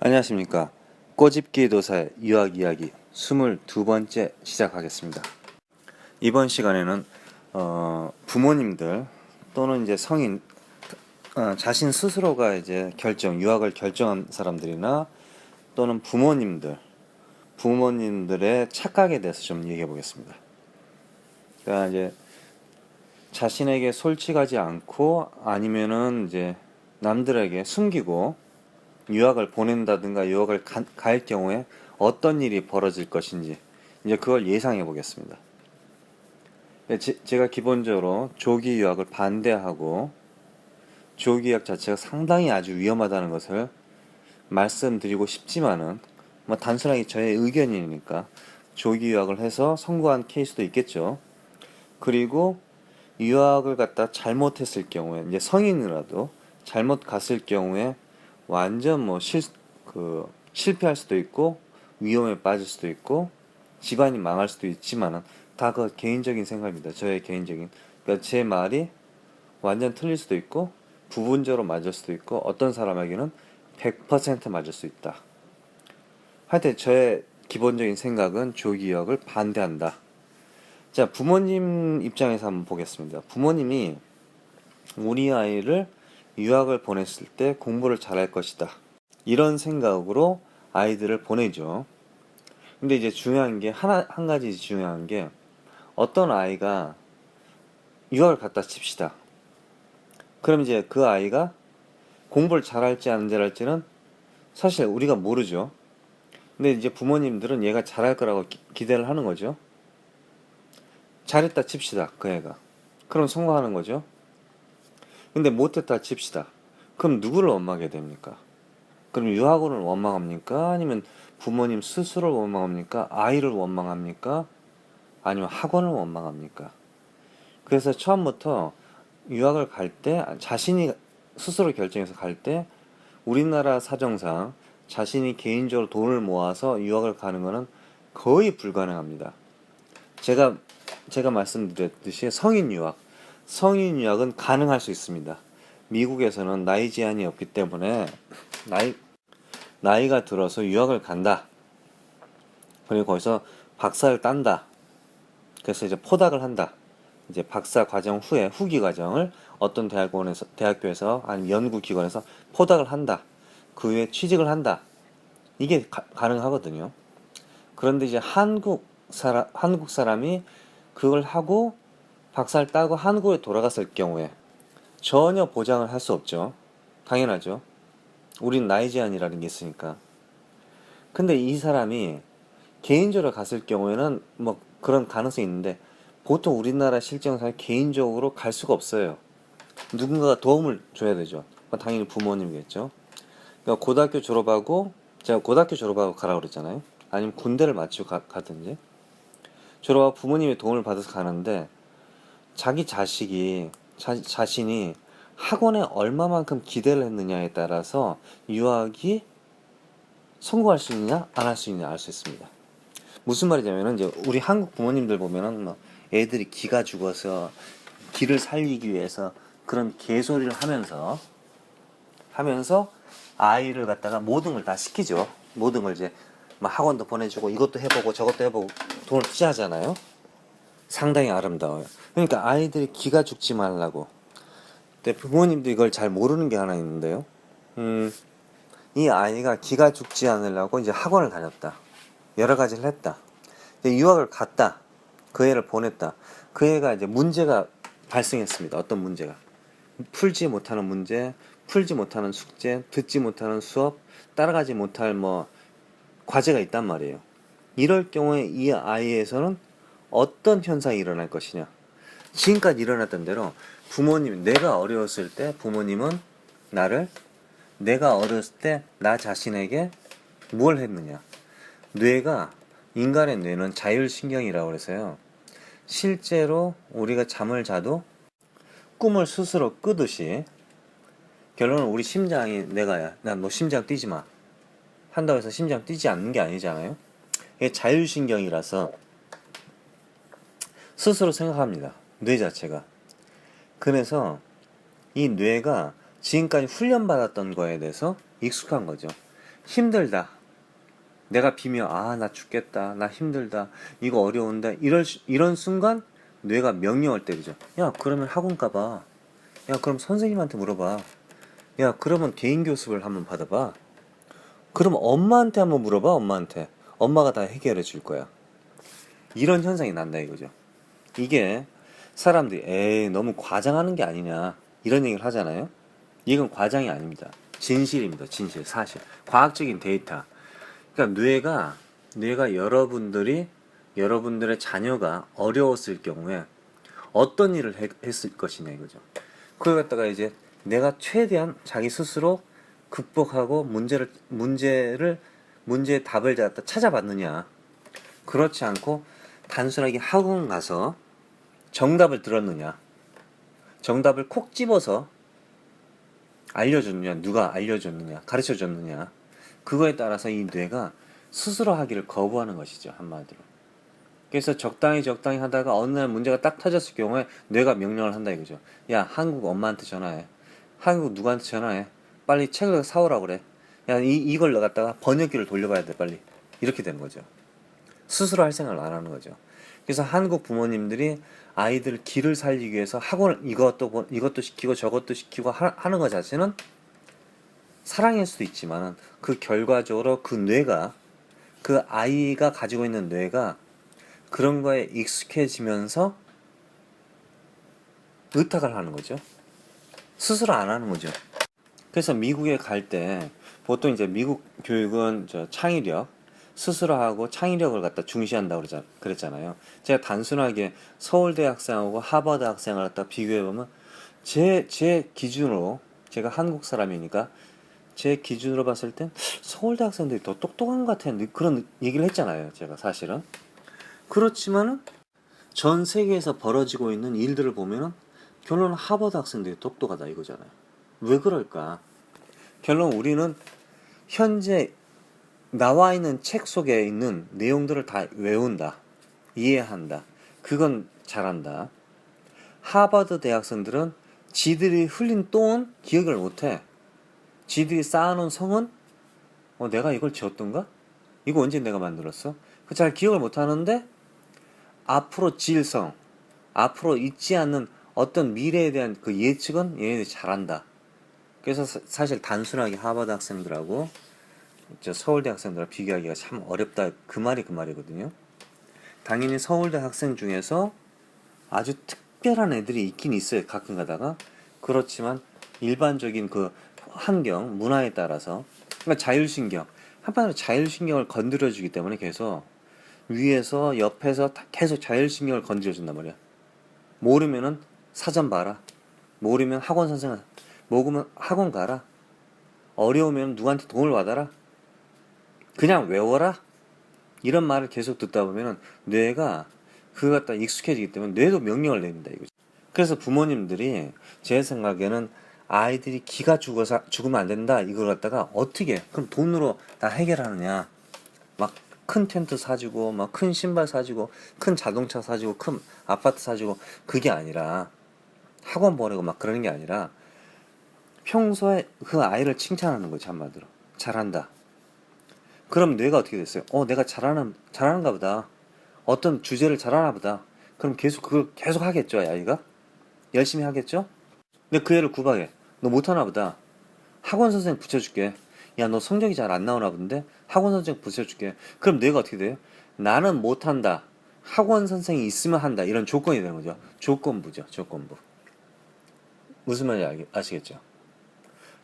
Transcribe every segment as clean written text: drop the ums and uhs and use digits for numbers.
안녕하십니까. 꼬집기 도사의 유학 이야기 22번째 시작하겠습니다. 이번 시간에는 부모님들 또는 이제 성인 자신 스스로가 이제 유학을 결정한 사람들이나 또는 부모님들의 착각에 대해서 좀 얘기해 보겠습니다. 그러니까 이제 자신에게 솔직하지 않고 아니면은 이제 남들에게 숨기고 유학을 보낸다든가 유학을 갈 경우에 어떤 일이 벌어질 것인지 이제 그걸 예상해 보겠습니다. 제가 기본적으로 조기 유학을 반대하고 조기 유학 자체가 상당히 아주 위험하다는 것을 말씀드리고 싶지만은 뭐 단순하게 저의 의견이니까 조기 유학을 해서 성공한 케이스도 있겠죠. 그리고 유학을 갖다 잘못했을 경우에 이제 성인이라도 잘못 갔을 경우에 완전 실패할 수도 있고 위험에 빠질 수도 있고 집안이 망할 수도 있지만은 다 그 개인적인 생각입니다. 저의 개인적인. 그러니까 제 말이 완전 틀릴 수도 있고 부분적으로 맞을 수도 있고 어떤 사람에게는 100% 맞을 수 있다. 하여튼 저의 기본적인 생각은 조기 유학을 반대한다. 자, 부모님 입장에서 한번 보겠습니다. 부모님이 우리 아이를 유학을 보냈을 때 공부를 잘할 것이다. 이런 생각으로 아이들을 보내죠. 근데 이제 중요한 게 한 가지 중요한 게 어떤 아이가 유학을 갔다 칩시다. 그럼 이제 그 아이가 공부를 잘할지 안 잘할지는 사실 우리가 모르죠. 근데 이제 부모님들은 얘가 잘할 거라고 기대를 하는 거죠. 잘했다 칩시다. 그 애가. 그럼 성공하는 거죠. 근데 못했다 칩시다. 그럼 누구를 원망하게 됩니까? 그럼 유학원을 원망합니까? 아니면 부모님 스스로를 원망합니까? 아이를 원망합니까? 아니면 학원을 원망합니까? 그래서 처음부터 유학을 갈 때 자신이 스스로 결정해서 갈 때 우리나라 사정상 자신이 개인적으로 돈을 모아서 유학을 가는 것은 거의 불가능합니다. 제가 말씀드렸듯이 성인 유학은 가능할 수 있습니다. 미국에서는 나이 제한이 없기 때문에 나이가 들어서 유학을 간다. 그리고 거기서 박사를 딴다. 그래서 이제 포닥을 한다. 이제 박사 과정 후에 후기 과정을 어떤 대학교에서 아니면 연구기관에서 포닥을 한다. 그 후에 취직을 한다. 이게 가능하거든요. 그런데 이제 한국 사람이 그걸 하고 박사를 따고 한국에 돌아갔을 경우에 전혀 보장을 할 수 없죠. 당연하죠. 우린 나이 제한이라는 게 있으니까. 근데 이 사람이 개인적으로 갔을 경우에는 뭐 그런 가능성이 있는데 보통 우리나라 실정상 개인적으로 갈 수가 없어요. 누군가가 도움을 줘야 되죠. 당연히 부모님이겠죠. 그러니까 제가 고등학교 졸업하고 가라고 그랬잖아요. 아니면 군대를 마치고 가든지. 졸업하고 부모님의 도움을 받아서 가는데 자기 자신이 학원에 얼마만큼 기대를 했느냐에 따라서 유학이 성공할 수 있느냐 안 할 수 있느냐 알 수 있습니다. 무슨 말이냐면은 이제 우리 한국 부모님들 보면은 뭐 애들이 기가 죽어서 기를 살리기 위해서 그런 개소리를 하면서 아이를 갖다가 모든 걸 다 시키죠. 모든 걸 이제 막 학원도 보내주고 이것도 해보고 저것도 해보고 돈을 투자하잖아요. 상당히 아름다워요. 그러니까 아이들이 기가 죽지 말라고. 근데 부모님도 이걸 잘 모르는 게 하나 있는데요. 이 아이가 기가 죽지 않으려고 이제 학원을 다녔다. 여러 가지를 했다. 유학을 갔다. 그 애를 보냈다. 그 애가 이제 문제가 발생했습니다. 어떤 문제가. 풀지 못하는 문제, 풀지 못하는 숙제, 듣지 못하는 수업, 따라가지 못할 과제가 있단 말이에요. 이럴 경우에 이 아이에서는 어떤 현상이 일어날 것이냐. 지금까지 일어났던 대로 내가 어려웠을 때 부모님은 내가 어렸을 때 나 자신에게 뭘 했느냐. 인간의 뇌는 자율신경이라고 해서요. 실제로 우리가 잠을 자도 꿈을 스스로 끄듯이 결론은 우리 심장이 난 너 심장 뛰지 마 한다고 해서 심장 뛰지 않는 게 아니잖아요. 이게 자율신경이라서 스스로 생각합니다. 뇌 자체가. 그래서 이 뇌가 지금까지 훈련받았던 거에 대해서 익숙한 거죠. 힘들다. 내가 비며 나 죽겠다. 나 힘들다. 이거 어려운데. 이런 순간 뇌가 명령을 때리죠. 야, 그러면 학원 가봐. 야, 그럼 선생님한테 물어봐. 야, 그러면 개인 교습을 한번 받아봐. 그럼 엄마한테 한번 물어봐. 엄마한테. 엄마가 다 해결해 줄 거야. 이런 현상이 난다 이거죠. 이게 사람들이 에이 너무 과장하는 게 아니냐 이런 얘기를 하잖아요. 이건 과장이 아닙니다. 진실입니다. 진실, 사실, 과학적인 데이터. 그러니까 뇌가 여러분들의 자녀가 어려웠을 경우에 어떤 일을 했을 것이냐 이거죠. 그걸 갖다가 이제 내가 최대한 자기 스스로 극복하고 문제의 답을 갖다 찾아봤느냐. 그렇지 않고 단순하게 학원 가서 정답을 들었느냐, 정답을 콕 집어서 알려줬느냐, 누가 알려줬느냐, 가르쳐줬느냐, 그거에 따라서 이 뇌가 스스로 하기를 거부하는 것이죠, 한마디로. 그래서 적당히 하다가 어느 날 문제가 딱 터졌을 경우에 뇌가 명령을 한다 이거죠. 야, 한국 엄마한테 전화해. 한국 누구한테 전화해. 빨리 책을 사오라고 그래. 야, 이걸 갖다가 번역기를 돌려봐야 돼, 빨리. 이렇게 되는 거죠. 스스로 할 생각을 안 하는 거죠. 그래서 한국 부모님들이 아이들 길을 살리기 위해서 학원을 이것도 시키고 저것도 시키고 하는 것 자체는 사랑일 수도 있지만 그 결과적으로 그 아이가 가지고 있는 뇌가 그런 거에 익숙해지면서 의탁을 하는 거죠. 스스로 안 하는 거죠. 그래서 미국에 갈 때 보통 이제 미국 교육은 창의력, 스스로 하고 창의력을 갖다 중시한다고 그랬잖아요. 제가 단순하게 서울대 학생하고 하버드 학생을 갖다 비교해보면 제 기준으로, 제가 한국 사람이니까 제 기준으로 봤을 땐 서울대 학생들이 더 똑똑한 것 같은 그런 얘기를 했잖아요. 제가 사실은. 그렇지만은 전 세계에서 벌어지고 있는 일들을 보면은 결론은 하버드 학생들이 똑똑하다 이거잖아요. 왜 그럴까? 결론 우리는 현재 나와 있는 책 속에 있는 내용들을 다 외운다. 이해한다. 그건 잘한다. 하버드 대학생들은 지들이 흘린 똥은 기억을 못해. 지들이 쌓아놓은 성은 내가 이걸 지었던가? 이거 언제 내가 만들었어? 그 잘 기억을 못하는데 앞으로 질성, 앞으로 있지 않는 어떤 미래에 대한 그 예측은 얘네들이 잘한다. 그래서 사실 단순하게 하버드 학생들하고 서울대 학생들을 비교하기가 참 어렵다. 그 말이거든요. 당연히 서울대 학생 중에서 아주 특별한 애들이 있긴 있어요. 가끔 가다가. 그렇지만 일반적인 그 환경, 문화에 따라서, 그러니까 자율신경, 한편으로 자율신경을 건드려주기 때문에 계속 위에서 옆에서 계속 자율신경을 건드려준단 말이야. 모르면은 사전 봐라. 모르면 학원 선생을, 모르면 학원 가라. 어려우면 누구한테 도움을 받아라. 그냥 외워라. 이런 말을 계속 듣다 보면은 뇌가 그거 갖다 익숙해지기 때문에 뇌도 명령을 내린다 이거죠. 그래서 부모님들이 제 생각에는 아이들이 기가 죽으면 안 된다 이걸 갖다가 어떻게 그럼 돈으로 다 해결하느냐. 막 큰 텐트 사주고 막 큰 신발 사주고 큰 자동차 사주고 큰 아파트 사주고 그게 아니라 학원 보내고 막 그러는 게 아니라 평소에 그 아이를 칭찬하는 거지 한마디로. 잘한다. 그럼 뇌가 어떻게 됐어요? 내가 잘하는가 보다. 어떤 주제를 잘하나 보다. 그럼 그걸 계속 하겠죠, 아이가? 열심히 하겠죠? 근데 그 애를 구박해. 너 못하나 보다. 학원 선생님 붙여줄게. 야, 너 성적이 잘 안 나오나 본데? 학원 선생님 붙여줄게. 그럼 뇌가 어떻게 돼요? 나는 못한다. 학원 선생이 있으면 한다. 이런 조건이 되는 거죠. 조건부죠, 조건부. 무슨 말인지 아시겠죠?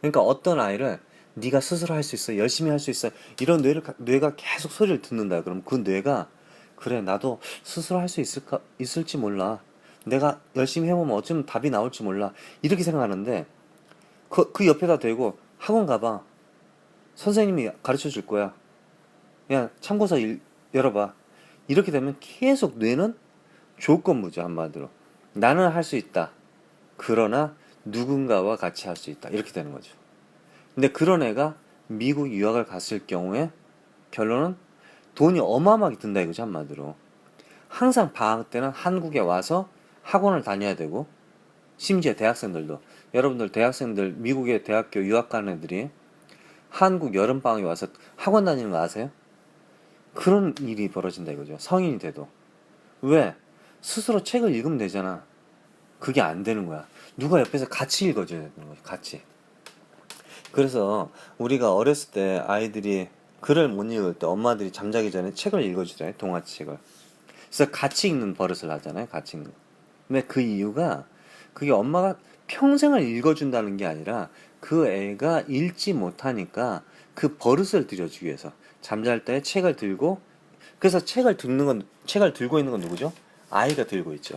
그러니까 어떤 아이를 네가 스스로 할 수 있어, 열심히 할 수 있어, 이런 뇌가 계속 소리를 듣는다. 그럼 그 뇌가 그래, 나도 스스로 할 수 있을지 몰라. 내가 열심히 해보면 어쩌면 답이 나올지 몰라. 이렇게 생각하는데 그 옆에다 대고 학원 가봐. 선생님이 가르쳐 줄 거야. 그냥 참고서 열어봐. 이렇게 되면 계속 뇌는 조건부죠, 한마디로. 나는 할 수 있다. 그러나 누군가와 같이 할 수 있다. 이렇게 되는 거죠. 근데 그런 애가 미국 유학을 갔을 경우에 결론은 돈이 어마어마하게 든다 이거죠, 한마디로. 항상 방학 때는 한국에 와서 학원을 다녀야 되고, 심지어 대학생들도, 여러분들 대학생들, 미국에 대학교 유학 가는 애들이 한국 여름방학에 와서 학원 다니는 거 아세요? 그런 일이 벌어진다 이거죠. 성인이 돼도. 왜? 스스로 책을 읽으면 되잖아. 그게 안 되는 거야. 누가 옆에서 같이 읽어줘야 되는 거지. 같이. 그래서 우리가 어렸을 때 아이들이 글을 못 읽을 때 엄마들이 잠자기 전에 책을 읽어주잖아요. 동화책을. 그래서 같이 읽는 버릇을 하잖아요. 같이 읽는. 근데 그 이유가 그게 엄마가 평생을 읽어준다는 게 아니라 그 애가 읽지 못하니까 그 버릇을 들여주기 위해서 잠잘 때 책을 들고, 그래서 책을 들고 있는 건 누구죠? 아이가 들고 있죠.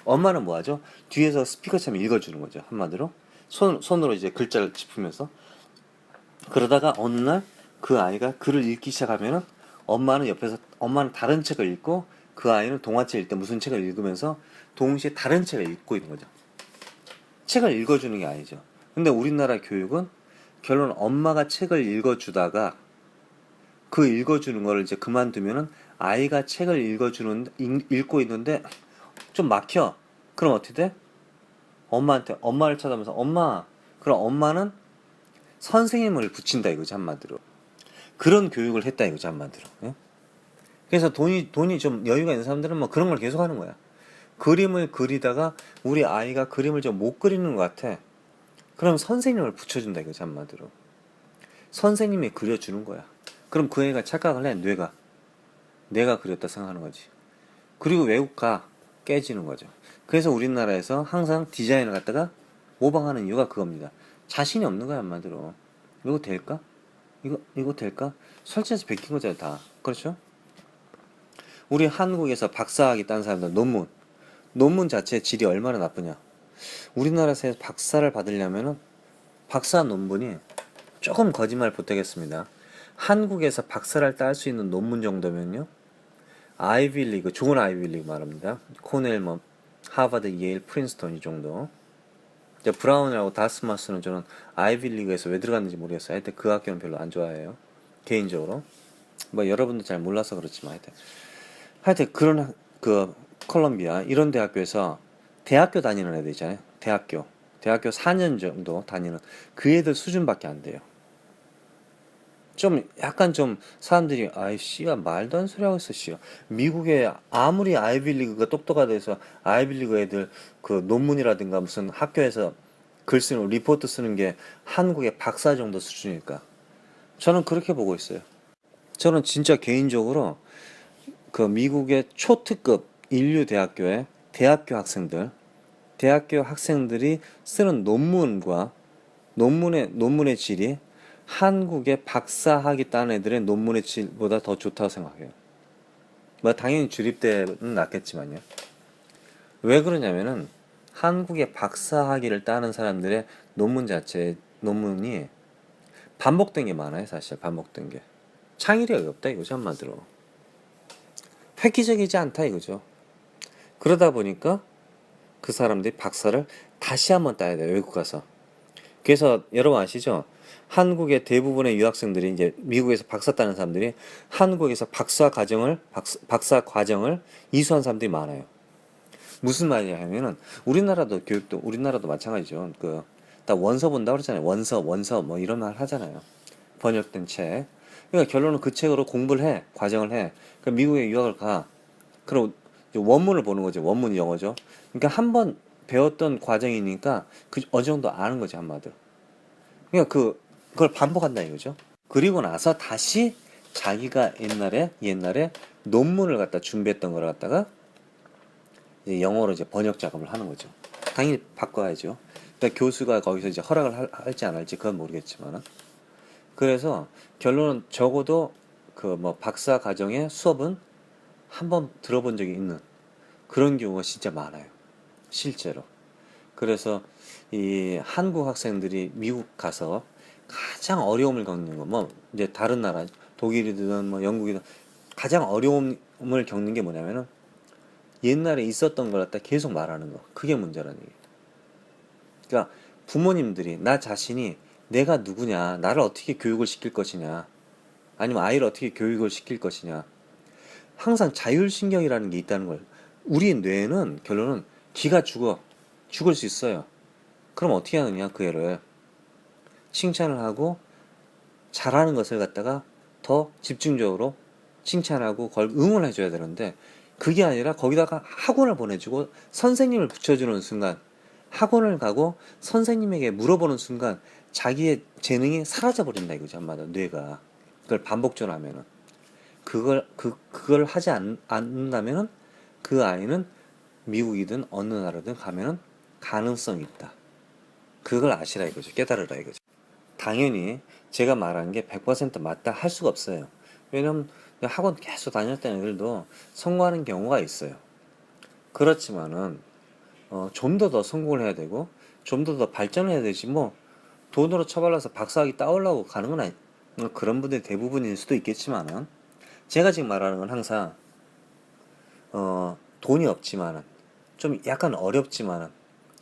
엄마는 뭐 하죠? 뒤에서 스피커처럼 읽어주는 거죠. 한마디로 손으로 이제 글자를 짚으면서. 그러다가 어느 날 그 아이가 글을 읽기 시작하면은 엄마는 다른 책을 읽고 그 아이는 동화책 읽을 때 무슨 책을 읽으면서 동시에 다른 책을 읽고 있는 거죠. 책을 읽어주는 게 아니죠. 근데 우리나라 교육은 결론 엄마가 책을 읽어주다가 그 읽어주는 거를 이제 그만두면은 아이가 책을 읽고 있는데 좀 막혀. 그럼 어떻게 돼? 엄마를 찾아오면서 엄마. 그럼 엄마는 선생님을 붙인다 이거지 한마디로. 그런 교육을 했다 이거지 한마디로. 예? 그래서 돈이 좀 여유가 있는 사람들은 뭐 그런 걸 계속 하는 거야. 그림을 그리다가 우리 아이가 그림을 좀 못 그리는 것 같아. 그럼 선생님을 붙여준다 이거지 한마디로. 선생님이 그려주는 거야. 그럼 그 애가 착각을 해. 내가 그렸다 생각하는 거지. 그리고 외국 가 깨지는 거죠. 그래서 우리나라에서 항상 디자인을 갖다가 모방하는 이유가 그겁니다. 자신이 없는 거야 한마디로. 이거 될까? 이거 될까? 설치해서 베낀 거잖아 다. 그렇죠? 우리 한국에서 박사학위 딴 사람들 논문 자체의 질이 얼마나 나쁘냐. 우리나라에서 박사를 받으려면은 박사 논문이 조금 거짓말 보태겠습니다. 한국에서 박사를 딸 수 있는 논문 정도면요, 아이비리그, 좋은 아이비리그 말합니다. 코넬, 하버드, 예일, 프린스턴 이 정도. 브라운이라고 다스마스는 저는 아이비리그에서 왜 들어갔는지 모르겠어요. 하여튼 그 학교는 별로 안 좋아해요. 개인적으로. 뭐 여러분도 잘 몰라서 그렇지만 하여튼 그런 그 콜롬비아 이런 대학교에서 대학교 다니는 애들 있잖아요. 대학교 4년 정도 다니는 그 애들 수준밖에 안 돼요. 좀 약간 좀 사람들이 아이 씨가 말도 안 소리 하고 있어 씨가. 미국에 아무리 아이비리그가 똑똑하다 해서 아이비리그 애들 그 논문이라든가 무슨 학교에서 글 쓰는 리포트 쓰는 게 한국의 박사 정도 수준일까? 저는 그렇게 보고 있어요. 저는 진짜 개인적으로 그 미국의 초특급 인류 대학교의 대학교 학생들이 쓰는 논문의 질이 한국의 박사학위 딴 애들의 논문의 질보다 더 좋다고 생각해요. 뭐 당연히 주립대는 낫겠지만요. 왜 그러냐면은 한국의 박사학위를 따는 사람들의 논문이 반복된 게 많아요. 사실 반복된 게 창의력이 없다 이거죠 한마디로. 획기적이지 않다 이거죠. 그러다 보니까 그 사람들이 박사를 다시 한번 따야 돼요. 외국 가서. 그래서 여러분 아시죠? 한국의 대부분의 유학생들이 이제 미국에서 박사 따는 사람들이 한국에서 박사 과정을 이수한 사람들이 많아요. 무슨 말이냐 하면은 우리나라도 마찬가지죠. 다 원서 본다고 그러잖아요. 원서 뭐 이런 말 하잖아요. 번역된 책. 그러니까 결론은 그 책으로 공부를 해. 과정을 해. 그러니까 미국에 유학을 가. 그럼 원문을 보는 거죠. 원문이 영어죠. 그러니까 한 번 배웠던 과정이니까 어느 정도 아는 거죠, 한마디로. 그러니까 그걸 반복한다 이거죠. 그리고 나서 다시 자기가 옛날에 논문을 갖다 준비했던 걸 갖다가 이제 영어로 이제 번역 작업을 하는 거죠. 당연히 바꿔야죠. 그러니까 교수가 거기서 이제 허락을 할지 안 할지 그건 모르겠지만은. 그래서 결론은 적어도 그 박사 과정의 수업은 한번 들어본 적이 있는 그런 경우가 진짜 많아요. 실제로. 그래서 이 한국 학생들이 미국 가서 가장 어려움을 겪는 거, 이제 다른 나라, 독일이든 영국이든 가장 어려움을 겪는 게 뭐냐면은 옛날에 있었던 걸 갖다 계속 말하는 거. 그게 문제라는 얘기예요. 그러니까 부모님들이 나 자신이 내가 누구냐, 나를 어떻게 교육을 시킬 것이냐, 아니면 아이를 어떻게 교육을 시킬 것이냐. 항상 자율신경이라는 게 있다는 걸. 우리 뇌는 결론은 기가 죽을 수 있어요. 그럼 어떻게 하느냐, 그 애를 칭찬을 하고 잘하는 것을 갖다가 더 집중적으로 칭찬하고 그걸 응원해 줘야 되는데, 그게 아니라 거기다가 학원을 보내주고 선생님을 붙여주는 순간, 학원을 가고 선생님에게 물어보는 순간 자기의 재능이 사라져 버린다 이거죠. 한마디로 뇌가 그걸 반복적으로 하면은, 그걸 하지 않는다면은 그 아이는 미국이든 어느 나라든 가면은 가능성이 있다. 그걸 아시라 이거죠. 깨달으라 이거죠. 당연히 제가 말하는 게 100% 맞다 할 수가 없어요. 왜냐면 학원 계속 다녔던 애들도 성공하는 경우가 있어요. 그렇지만은 좀 더 성공을 해야 되고 좀 더 발전을 해야 되지, 뭐 돈으로 처발라서 박사학위 따오려고 가는 건 아니, 그런 분들이 대부분일 수도 있겠지만은, 제가 지금 말하는 건 항상 돈이 없지만은 좀 약간 어렵지만은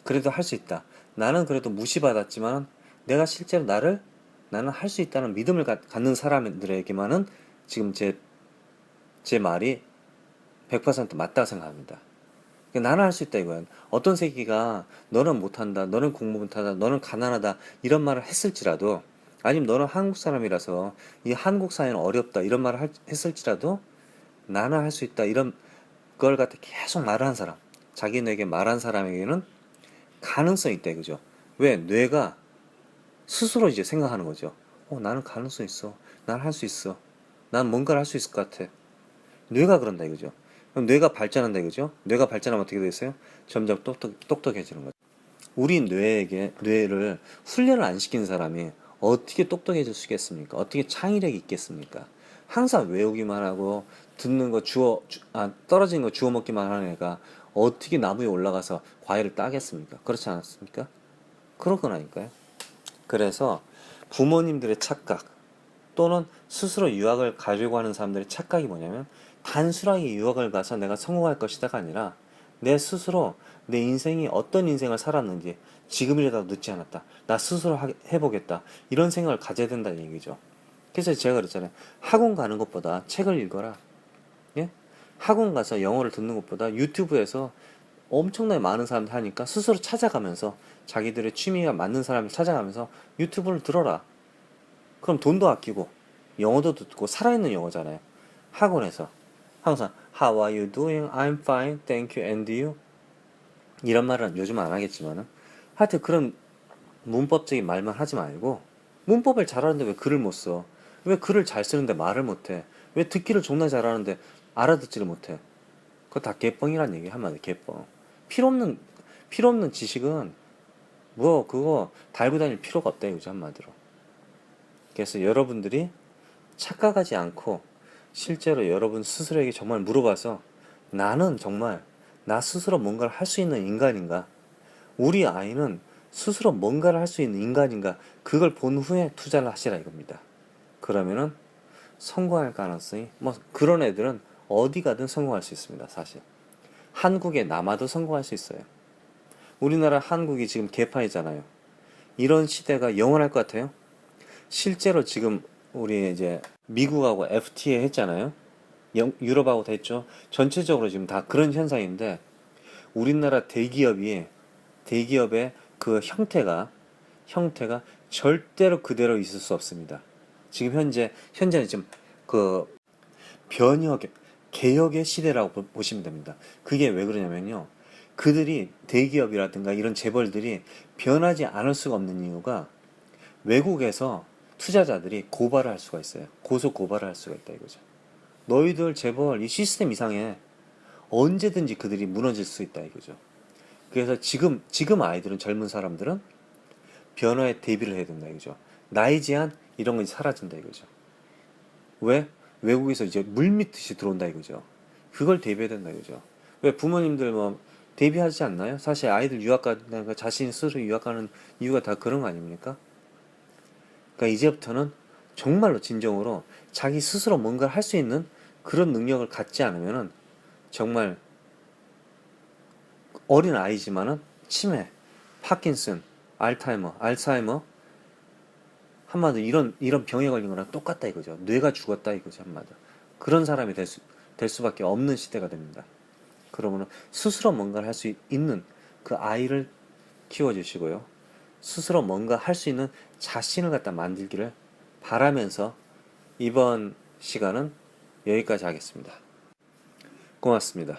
그래도 할 수 있다. 나는 그래도 무시받았지만 내가 실제로 나는 할 수 있다는 믿음을 갖는 사람들에게만은 지금 제 말이 100% 맞다고 생각합니다. 그러니까 나는 할 수 있다 이거야. 어떤 새끼가 너는 못한다, 너는 공부 못하다, 너는 가난하다 이런 말을 했을지라도, 아니면 너는 한국 사람이라서 이 한국 사회는 어렵다 이런 말을 했을지라도, 나는 할 수 있다 이런 걸 갖다 계속 말하는 사람, 자기에게 말한 사람에게는 가능성이 있다 이거죠. 왜? 뇌가 스스로 이제 생각하는 거죠. 나는 가능성 있어. 난 할 수 있어. 난 뭔가를 할 수 있을 것 같아. 뇌가 그런다 이거죠. 그럼 뇌가 발전한다 이거죠. 뇌가 발전하면 어떻게 되겠어요? 점점 똑똑해지는 거죠. 우리 뇌를 훈련을 안 시킨 사람이 어떻게 똑똑해질 수 있겠습니까? 어떻게 창의력이 있겠습니까? 항상 외우기만 하고 듣는 거 떨어지는 거 주워 먹기만 하는 애가 어떻게 나무에 올라가서 과일을 따겠습니까? 그렇지 않습니까? 그런 거라니까요. 그래서 부모님들의 착각 또는 스스로 유학을 가려고 하는 사람들의 착각이 뭐냐면, 단순하게 유학을 가서 내가 성공할 것이다가 아니라 내 스스로 내 인생이 어떤 인생을 살았는지 지금이라도 늦지 않았다, 나 스스로 해보겠다, 이런 생각을 가져야 된다는 얘기죠. 그래서 제가 그랬잖아요. 학원 가는 것보다 책을 읽어라. 예? 학원 가서 영어를 듣는 것보다 유튜브에서 엄청나게 많은 사람들 하니까 스스로 찾아가면서 자기들의 취미가 맞는 사람을 찾아가면서 유튜브를 들어라. 그럼 돈도 아끼고 영어도 듣고 살아있는 영어잖아요. 학원에서 항상 How are you doing? I'm fine, thank you, and you? 이런 말은 요즘 안 하겠지만은, 하여튼 그런 문법적인 말만 하지 말고, 문법을 잘하는데 왜 글을 못 써? 왜 글을 잘 쓰는데 말을 못해? 왜 듣기를 존나 잘하는데 알아듣지를 못해? 그거 다 개뻥이란 얘기. 한마디 개뻥. 필요 없는 지식은 뭐 그거 달고 다닐 필요가 없다 이거죠, 한마디로. 그래서 여러분들이 착각하지 않고 실제로 여러분 스스로에게 정말 물어봐서, 나는 정말 나 스스로 뭔가를 할 수 있는 인간인가? 우리 아이는 스스로 뭔가를 할 수 있는 인간인가? 그걸 본 후에 투자를 하시라 이겁니다. 그러면은 성공할 가능성이, 뭐 그런 애들은 어디 가든 성공할 수 있습니다. 사실 한국에 남아도 성공할 수 있어요. 우리나라 한국이 지금 개판이잖아요. 이런 시대가 영원할 것 같아요? 실제로 지금 우리 이제 미국하고 FTA 했잖아요. 유럽하고도 했죠. 전체적으로 지금 다 그런 현상인데, 우리나라 대기업의 그 형태가 절대로 그대로 있을 수 없습니다. 지금 현재는 지금 그 개혁의 시대라고 보시면 됩니다. 그게 왜 그러냐면요, 그들이 대기업이라든가 이런 재벌들이 변하지 않을 수가 없는 이유가, 외국에서 투자자들이 고발을 할 수가 있어요. 고소 고발을 할 수가 있다 이거죠. 너희들 재벌 이 시스템 이상해. 언제든지 그들이 무너질 수 있다 이거죠. 그래서 지금 아이들은, 젊은 사람들은 변화에 대비를 해야 된다 이거죠. 나이 제한 이런 건 사라진다 이거죠. 왜? 외국에서 이제 물밀듯이 들어온다 이거죠. 그걸 대비해야 된다 이거죠. 왜 부모님들 뭐 대비하지 않나요? 사실 아이들 유학 가는 거, 자신 스스로 유학 가는 이유가 다 그런 거 아닙니까? 그러니까 이제부터는 정말로 진정으로 자기 스스로 뭔가를 할 수 있는 그런 능력을 갖지 않으면은, 정말 어린 아이지만은 치매, 파킨슨, 알츠하이머, 한마디로 이런 병에 걸린 거랑 똑같다 이거죠. 뇌가 죽었다 이거죠, 한마디로. 그런 사람이 될 수밖에 없는 시대가 됩니다. 그러면은 스스로 뭔가를 할 수 있는 그 아이를 키워주시고요. 스스로 뭔가 할 수 있는 자신을 갖다 만들기를 바라면서 이번 시간은 여기까지 하겠습니다. 고맙습니다.